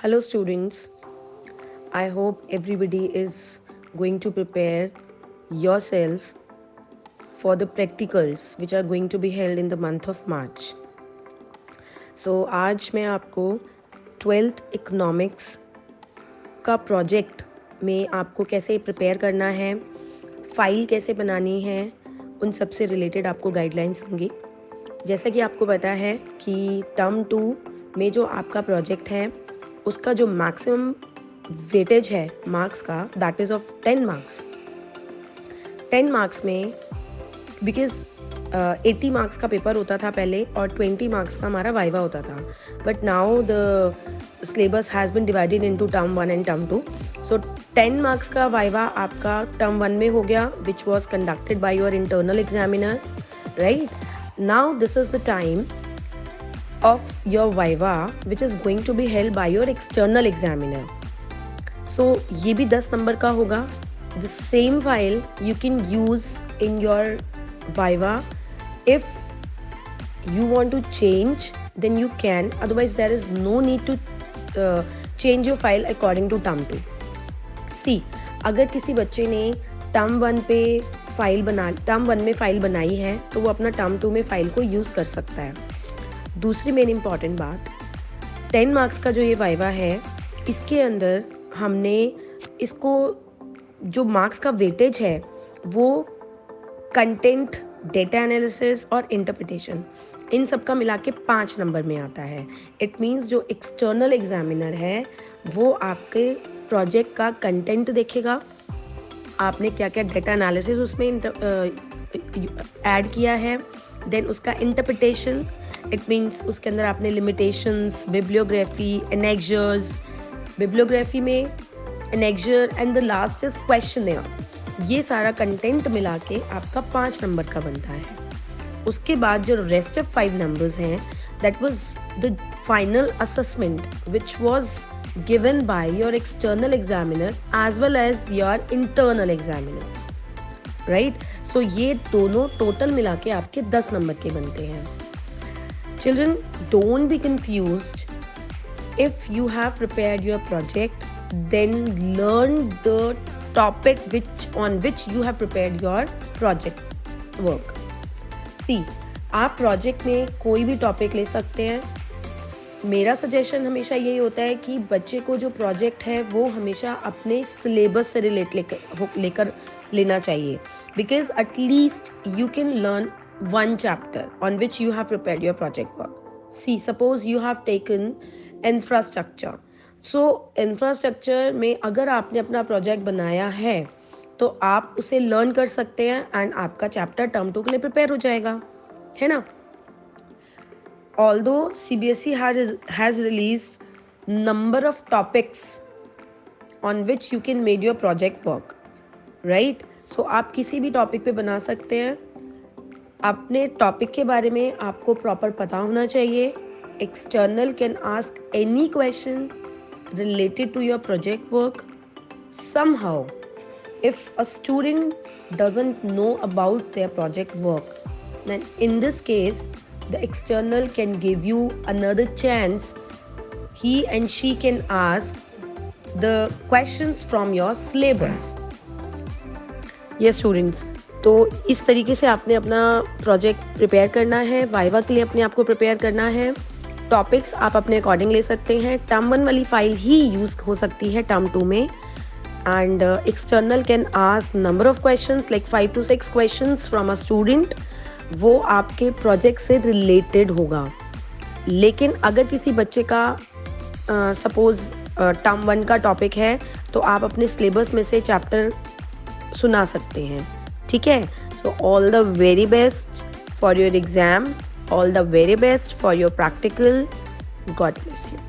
Hello students, I hope everybody is going to prepare yourself for the practicals which are going to be held in the month of March. So आज मैं आपको 12th economics का project में आपको कैसे prepare करना है, file कैसे बनानी है, उन सब से रिलेटेड आपको गाइडलाइंस होंगी। जैसा कि आपको पता है कि टर्म 2 में जो आपका प्रोजेक्ट है उसका जो मैक्सिमम वेटेज है मार्क्स का, that is of 10 marks. 10 marks में बिकॉज 80 मार्क्स का पेपर होता था पहले और 20 मार्क्स का हमारा वाइवा होता था, but now the syllabus has been divided into term 1 and term 2। So 10 marks का वाइवा आपका टर्म 1 में हो गया, which was conducted by your internal examiner, right. Now this is the time of your viva which is going to be held by your external examiner. So ये भी 10 number का होगा। The same file you can use in your viva. If you want to change then you can, otherwise there is no need to change your file according to term 2. See, अगर किसी बच्चे ने term 1 में file बनाई है तो वो अपना टर्म 2 में फाइल को यूज़ कर सकता है। दूसरी मेन इम्पॉर्टेंट बात, 10 मार्क्स का जो ये वाइवा है इसके अंदर हमने इसको जो मार्क्स का वेटेज है वो कंटेंट, डेटा एनालिसिस और इंटरप्रिटेशन, इन सब का मिला के 5 नंबर में आता है। इट मीन्स जो एक्सटर्नल एग्जामिनर है वो आपके प्रोजेक्ट का कंटेंट देखेगा, आपने क्या क्या डेटा एनालिसिस उसमें ऐड किया है, देन उसका इंटरप्रिटेशन, इट मीन्स उसके अंदर आपने लिमिटेशंस, बिब्लियोग्राफी, एनेक्जर्स, बिब्लियोग्राफी में annexure and the last is questionnaire, ये सारा कंटेंट मिला के आपका 5 नंबर का बनता है। उसके बाद जो रेस्ट ऑफ 5 नंबर्स हैं, that was the final assessment which was given by your external examiner as well as your internal examiner, right. So ये दोनों टोटल मिला के आपके 10 नंबर के बनते हैं। Children, don't be confused. If you have prepared your project, then learn the topic on which you have prepared your project work. See, आप project में कोई भी टॉपिक ले सकते हैं। मेरा सजेशन हमेशा यही होता है कि बच्चे को जो प्रोजेक्ट है वो हमेशा अपने सिलेबस से लेकर लेना चाहिए, because at least you can learn one chapter on which you have prepared your project work. See, suppose you have taken infrastructure. So infrastructure में अगर आपने अपना प्रोजेक्ट बनाया है तो आप उसे लर्न कर सकते हैं एंड आपका चैप्टर टर्म 2 के लिए प्रिपेयर हो जाएगा, है ना। Although CBSE has released number of topics on which you can make your project work, right? So आप किसी भी टॉपिक पे बना सकते हैं। अपने टॉपिक के बारे में आपको प्रॉपर पता होना चाहिए। External can ask any question related to your project work somehow. If a student doesn't know about their project work, then in this case the external can give you another chance. He and she can ask the questions from your syllabus. Yes students, तो इस तरीके से आपने अपना project prepare करना है, viva के लिए अपने आप को प्रिपेयर करना है। टॉपिक्स आप अपने अकॉर्डिंग ले सकते हैं। टर्म 1 वाली फाइल ही यूज़ हो सकती है टर्म 2 में, and external can ask number of questions like 5 to 6 questions from a student, वो आपके प्रोजेक्ट से रिलेटेड होगा। लेकिन अगर किसी बच्चे का सपोज टर्म 1 का टॉपिक है तो आप अपने सिलेबस में से चैप्टर सुना सकते हैं, ठीक है। So all the very best for your exam, all the very best for your practical. God bless you.